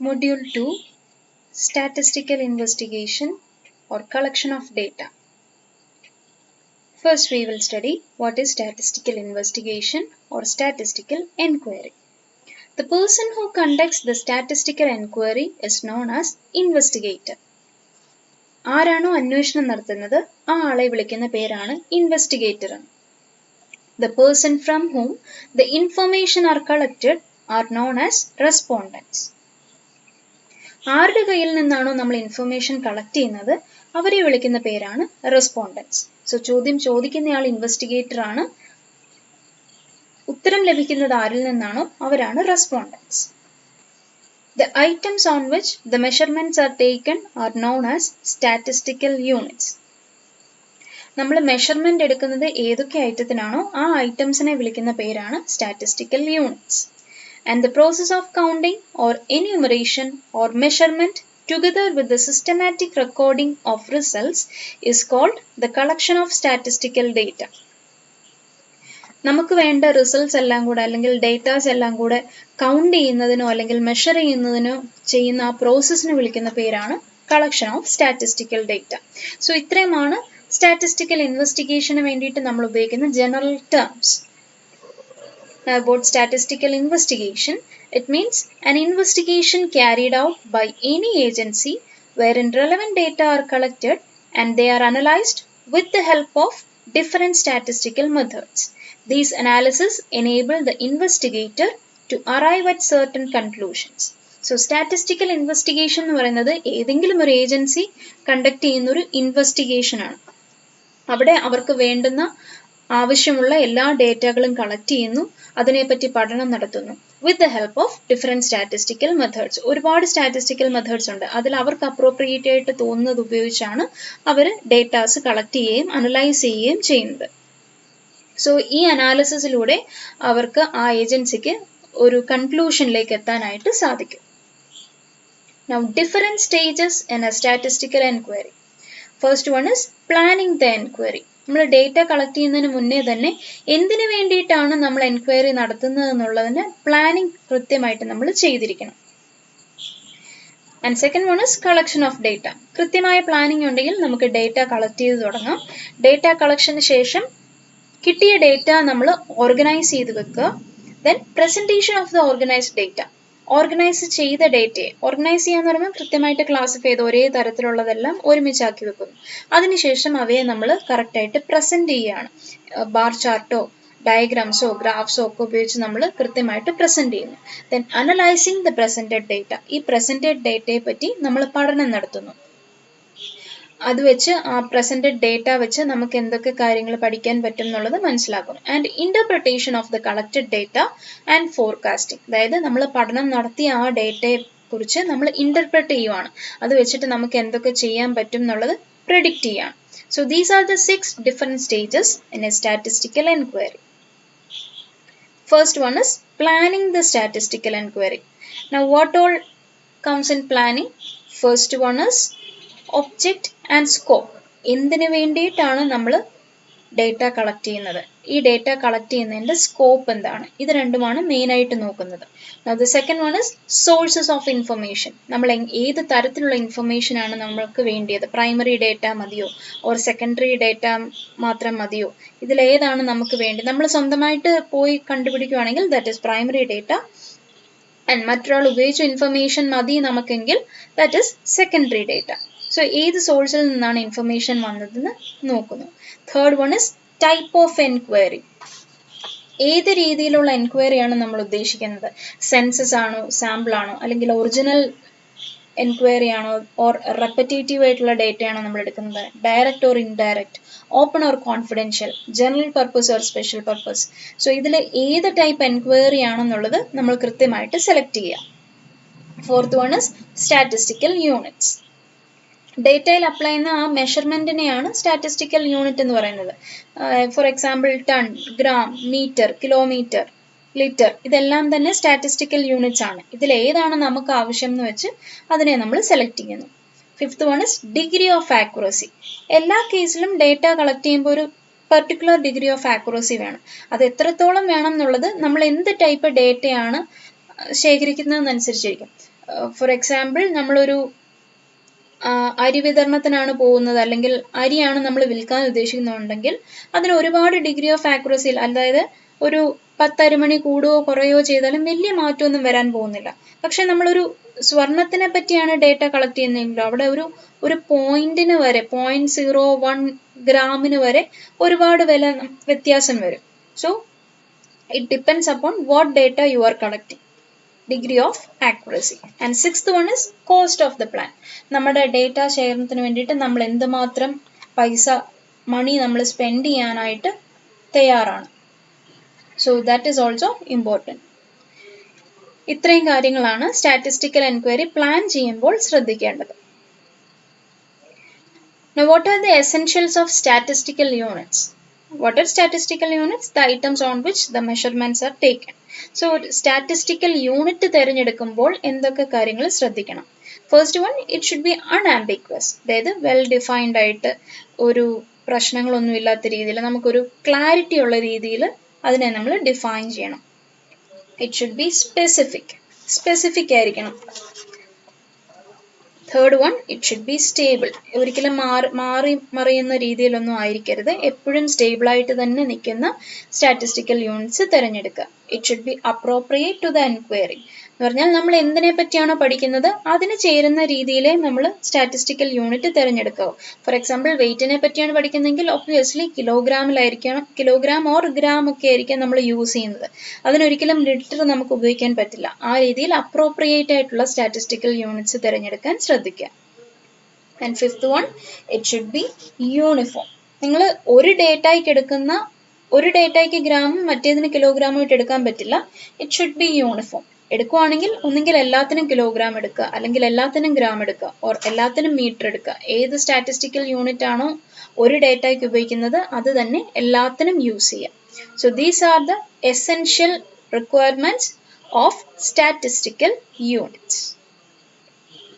Module 2 Statistical Investigation or Collection of Data. First we will study what is statistical investigation or statistical enquiry. The person who conducts the statistical enquiry is known as investigator. ആരാണോ അന്വേഷണം നടത്തുന്നത് ആ ആളെ വിളിക്കുന്ന പേരാണ് investigator. The person from whom the information are collected are known as respondents. ആരുടെ കയ്യിൽ നിന്നാണോ നമ്മൾ ഇൻഫർമേഷൻ കളക്ട് ചെയ്യുന്നത് അവരെ വിളിക്കുന്ന പേരാണ് റെസ്പോണ്ടൻസ്. സോ ചോദ്യം ചോദിക്കുന്നയാൾ ഇൻവെസ്റ്റിഗേറ്റർ ആണ്, ഉത്തരം ലഭിക്കുന്നത് ആരിൽ നിന്നാണോ അവരാണ് respondents. The items on which the measurements are taken are known as statistical units. നമ്മൾ മെഷർമെന്റ് എടുക്കുന്നത് ഏതൊക്കെ ഐറ്റത്തിനാണോ ആ ഐറ്റംസിനെ വിളിക്കുന്ന പേരാണ് statistical units. And the process of counting or enumeration or measurement together with the systematic recording of results is called the collection of statistical data. നമുക്ക് വേണ്ട results എല്ലാം കൂടെ അല്ലെങ്കിൽ ഡേറ്റാസ് എല്ലാം കൂടെ കൗണ്ട് ചെയ്യുന്നതിനോ അല്ലെങ്കിൽ മെഷർ ചെയ്യുന്നതിനോ ചെയ്യുന്ന ആ പ്രോസസ്സിനെ വിളിക്കുന്ന പേരാണ് collection of statistical data. So ഇത്രയുമാണ് സ്റ്റാറ്റിസ്റ്റിക്കൽ ഇൻവെസ്റ്റിഗേഷന് വേണ്ടിയിട്ട് നമ്മൾ ഉപയോഗിക്കുന്ന general terms. Now about statistical investigation, it means an investigation carried out by any agency wherein relevant data are collected and they are analyzed with the help of different statistical methods. These analyses enable the investigator to arrive at certain conclusions. So statistical investigation എന്ന് പറയുന്നത് ഏതെങ്കിലും ഒരു agency conduct ചെയ്യുന്ന ഒരു investigation ആണ്. അവിടെ അവർക്ക് വേണ്ടുന്ന ആവശ്യമുള്ള എല്ലാ ഡേറ്റകളും കളക്ട് ചെയ്യുന്നു, അതിനെപ്പറ്റി പഠനം നടത്തുന്നു with the help of different statistical methods. ഒരുപാട് സ്റ്റാറ്റിസ്റ്റിക്കൽ മെത്തേഡ്സ് ഉണ്ട്. അതിൽ അവർക്ക് അപ്രോപ്രിയേറ്റ് ആയിട്ട് തോന്നുന്നത് ഉപയോഗിച്ചാണ് അവർ ഡേറ്റാസ് കളക്ട് ചെയ്യുകയും അനലൈസ് ചെയ്യുകയും ചെയ്യുന്നത്. സോ ഈ അനാലിസിസിലൂടെ അവർക്ക് ആ ഏജൻസിക്ക് ഒരു കൺക്ലൂഷനിലേക്ക് എത്താനായിട്ട് സാധിക്കും. Now different stages in a statistical enquiry. First one is planning the enquiry. നമ്മൾ ഡേറ്റ കളക്ട് ചെയ്യുന്നതിന് മുന്നേ തന്നെ എന്തിനു വേണ്ടിയിട്ടാണ് നമ്മൾ എൻക്വയറി നടത്തുന്നത് എന്നുള്ളതിന് പ്ലാനിങ് കൃത്യമായിട്ട് നമ്മൾ ചെയ്തിരിക്കണം. And second one is collection of data. കൃത്യമായ പ്ലാനിങ് ഉണ്ടെങ്കിൽ നമുക്ക് ഡേറ്റ കളക്ട് ചെയ്ത് തുടങ്ങാം. ഡേറ്റ കളക്ഷന് ശേഷം കിട്ടിയ ഡേറ്റ നമ്മൾ ഓർഗനൈസ് ചെയ്ത് വെക്കുക. Then presentation of the organised data. Organise ചെയ്ത ഡേറ്റയെ ഓർഗനൈസ് ചെയ്യാന്ന് പറയുമ്പോൾ കൃത്യമായിട്ട് ക്ലാസിഫൈ ചെയ്ത് ഒരേ തരത്തിലുള്ളതെല്ലാം ഒരുമിച്ചാക്കി വെക്കുന്നു. അതിനുശേഷം അവയെ നമ്മൾ കറക്റ്റായിട്ട് പ്രസന്റ് ചെയ്യുകയാണ്. ബാർ ചാർട്ടോ ഡയഗ്രാംസോ ഗ്രാഫ്സോ ഒക്കെ ഉപയോഗിച്ച് നമ്മൾ കൃത്യമായിട്ട് പ്രസന്റ് ചെയ്യുന്നു. Then analysing the presented data. ഈ പ്രസന്റഡ് ഡേറ്റയെ പറ്റി നമ്മൾ പഠനം നടത്തുന്നു. അത് വെച്ച് ആ പ്രസന്റഡ് ഡേറ്റ വെച്ച് നമുക്ക് എന്തൊക്കെ കാര്യങ്ങൾ പഠിക്കാൻ പറ്റും എന്നുള്ളത് മനസ്സിലാക്കുന്നു. And interpretation of the collected data and forecasting. അതായത് നമ്മൾ പഠനം നടത്തിയ ആ ഡേറ്റയെ കുറിച്ച് നമ്മൾ ഇന്റർപ്രറ്റ് ചെയ്യുവാണ്. അത് വെച്ചിട്ട് നമുക്ക് എന്തൊക്കെ ചെയ്യാൻ പറ്റും എന്നുള്ളത് പ്രെഡിക്റ്റ് ചെയ്യാണ്. So these are the 6 different stages in A statistical enquiry. First one is planning the statistical enquiry. Now what all comes in planning? First one is object and scope. എന്തിനു വേണ്ടിയിട്ടാണ് നമ്മൾ ഡേറ്റ കളക്ട് ചെയ്യുന്നത്, ഈ data collect ചെയ്യുന്നതിൻ്റെ scope എന്താണ്, ഇത് രണ്ടുമാണ് മെയിനായിട്ട് നോക്കുന്നത്. The second one is sources of information. നമ്മൾ ഏത് തരത്തിലുള്ള ഇൻഫർമേഷൻ ആണ് നമ്മൾക്ക് വേണ്ടിയത്, പ്രൈമറി ഡേറ്റ മതിയോ ഓർ സെക്കൻഡറി ഡേറ്റ മാത്രം മതിയോ, ഇതിലേതാണ് നമുക്ക് വേണ്ടി. നമ്മൾ സ്വന്തമായിട്ട് പോയി കണ്ടുപിടിക്കുകയാണെങ്കിൽ that is primary data. And മറ്റൊരാൾ ഉപയോഗിച്ച ഇൻഫർമേഷൻ മതി നമുക്കെങ്കിൽ that is secondary data. So ഏത് സോഴ്സിൽ നിന്നാണ് ഇൻഫർമേഷൻ വന്നതെന്ന് നോക്കുന്നു. Third one is type of enquiry. ഏത് രീതിയിലുള്ള എൻക്വയറിയാണ് നമ്മൾ ഉദ്ദേശിക്കുന്നത്. സെൻസസ് ആണോ, സാമ്പിൾ ആണോ, അല്ലെങ്കിൽ ഒറിജിനൽ എൻക്വയറി ആണോ, ഓർ റെപ്പറ്റേറ്റീവ് ആയിട്ടുള്ള ഡേറ്റയാണോ നമ്മൾ എടുക്കുന്നത്, direct or indirect, open or confidential, general purpose or special purpose. So ഇതിൽ ഏത് ടൈപ്പ് എൻക്വയറി ആണെന്നുള്ളത് നമ്മൾ കൃത്യമായിട്ട് സെലക്ട് ചെയ്യുക. Fourth one is statistical units. ഡേറ്റയിൽ അപ്ലൈ ചെയ്യുന്ന ആ മെഷർമെന്റിനെയാണ് സ്റ്റാറ്റിസ്റ്റിക്കൽ യൂണിറ്റ് എന്ന് പറയുന്നത്. For example ton, gram, metre, kilometre, litre, ഇതെല്ലാം തന്നെ സ്റ്റാറ്റിസ്റ്റിക്കൽ യൂണിറ്റ്സ് ആണ്. ഇതിൽ ഏതാണ് നമുക്ക് ആവശ്യം എന്ന് വെച്ച് അതിനെ നമ്മൾ സെലക്ട് ചെയ്യുന്നു. Fifth one is degree of accuracy. എല്ലാ കേസിലും ഡേറ്റ കളക്ട് ചെയ്യുമ്പോൾ ഒരു പെർട്ടിക്കുലർ ഡിഗ്രി ഓഫ് ആക്യുറസി വേണം. അത് എത്രത്തോളം വേണം എന്നുള്ളത് നമ്മൾ എന്ത് ടൈപ്പ് ഡേറ്റയാണ് ശേഖരിക്കുന്നതെന്നനുസരിച്ചിരിക്കും. ഫോർ എക്സാമ്പിൾ നമ്മളൊരു അരി വിതരണത്തിനാണ് പോകുന്നത്, അല്ലെങ്കിൽ അരിയാണ് നമ്മൾ വിൽക്കാൻ ഉദ്ദേശിക്കുന്നുണ്ടെങ്കിൽ അതിന് ഒരുപാട് ഡിഗ്രി ഓഫ് ആക്യുറസിയിൽ, അതായത് ഒരു 10 അരിമണി കൂടുകയോ കുറയോ ചെയ്താലും വലിയ മാറ്റമൊന്നും വരാൻ പോകുന്നില്ല. പക്ഷെ നമ്മളൊരു സ്വർണത്തിനെ പറ്റിയാണ് ഡേറ്റ കളക്ട് ചെയ്യുന്നതെങ്കിലും അവിടെ ഒരു പോയിന്റിന് വരെ 0.01 ഗ്രാമിന് വരെ ഒരുപാട് വില വ്യത്യാസം വരും. So it depends upon what data you are collecting, degree of accuracy. And sixth one is cost of the plan. നമ്മുടെ ഡേറ്റ ശേഖരണത്തിന് വേണ്ടിയിട്ട് നമ്മൾ എന്തുമാത്രം മണി നമ്മൾ സ്പെൻഡ് ചെയ്യാനായിട്ട് തയ്യാറാണ്. So that is also important. ഇത്രയും കാര്യങ്ങളാണ് സ്റ്റാറ്റിസ്റ്റിക്കൽ എൻക്വയറി പ്ലാൻ ചെയ്യുമ്പോൾ ശ്രദ്ധിക്കേണ്ടത്. Now what are the essentials of statistical units? What are statistical units? The items on which the measurements are taken. So statistical unit തിരഞ്ഞെടുക്കുമ്പോൾ എന്തൊക്കെ കാര്യങ്ങൾ ശ്രദ്ധിക്കണം? First one, it should B unambiguous, അതായത് well defined ആയിട്ട് ഒരു പ്രശ്നങ്ങളൊന്നും ഇല്ലാത്ത രീതിയിൽ നമുക്കൊരു ക്ലാരിറ്റി ഉള്ള രീതിയിൽ അതിനെ നമ്മൾ ഡിഫൈൻ ചെയ്യണം. ഇറ്റ് ഷുഡ് ബി സ്പെസിഫിക് ആയിരിക്കണം. Third one, it should B stable, ഒരിക്കലും മാറി മറിയുന്ന രീതിയിലൊന്നും ആയിരിക്കരുത്, എപ്പോഴും സ്റ്റേബിൾ ആയിട്ട് തന്നെ നിൽക്കുന്ന സ്റ്റാറ്റിസ്റ്റിക്കൽ യൂണിറ്റ്സ് തിരഞ്ഞെടുക്കുക. It should be appropriate to the enquiry, എന്ന് പറഞ്ഞാൽ നമ്മൾ എന്തിനെ പറ്റിയാണോ പഠിക്കുന്നത് അതിന് ചേരുന്ന രീതിയിലേ നമ്മൾ സ്റ്റാറ്റിസ്റ്റിക്കൽ യൂണിറ്റ് തിരഞ്ഞെടുക്കുക. ഫോർ എക്സാമ്പിൾ വെയിറ്റിനെ പറ്റിയാണ് പഠിക്കുന്നതെങ്കിൽ ഒബ്വിയസ്ലി കിലോഗ്രാം ഓർ ഗ്രാം ഒക്കെ ആയിരിക്കും നമ്മൾ യൂസ് ചെയ്യുന്നത്. അതിനൊരിക്കലും ലിറ്റർ നമുക്ക് ഉപയോഗിക്കാൻ പറ്റില്ല. ആ രീതിയിൽ അപ്രോപ്രിയേറ്റ് ആയിട്ടുള്ള സ്റ്റാറ്റിസ്റ്റിക്കൽ യൂണിറ്റ്സ് തിരഞ്ഞെടുക്കാൻ ശ്രദ്ധിക്കുക. And fifth one, it should B uniform. നിങ്ങൾ ഒരു ഡേറ്റയ്ക്ക് ഗ്രാമും മറ്റേതിന് കിലോഗ്രാമും ആയിട്ട് എടുക്കാൻ പറ്റില്ല. It should B uniform. എടുക്കുവാണെങ്കിൽ ഒന്നെങ്കിൽ എല്ലാത്തിനും കിലോഗ്രാം എടുക്കുക, അല്ലെങ്കിൽ എല്ലാത്തിനും ഗ്രാം എടുക്കുക, ഓർ എല്ലാത്തിനും മീറ്റർ എടുക്കുക. ഏത് സ്റ്റാറ്റിസ്റ്റിക്കൽ യൂണിറ്റ് ആണോ ഒരു ഡേറ്റയ്ക്ക് ഉപയോഗിക്കുന്നത് അത് തന്നെ എല്ലാത്തിനും യൂസ് ചെയ്യുക. So these are the essential requirements of statistical units.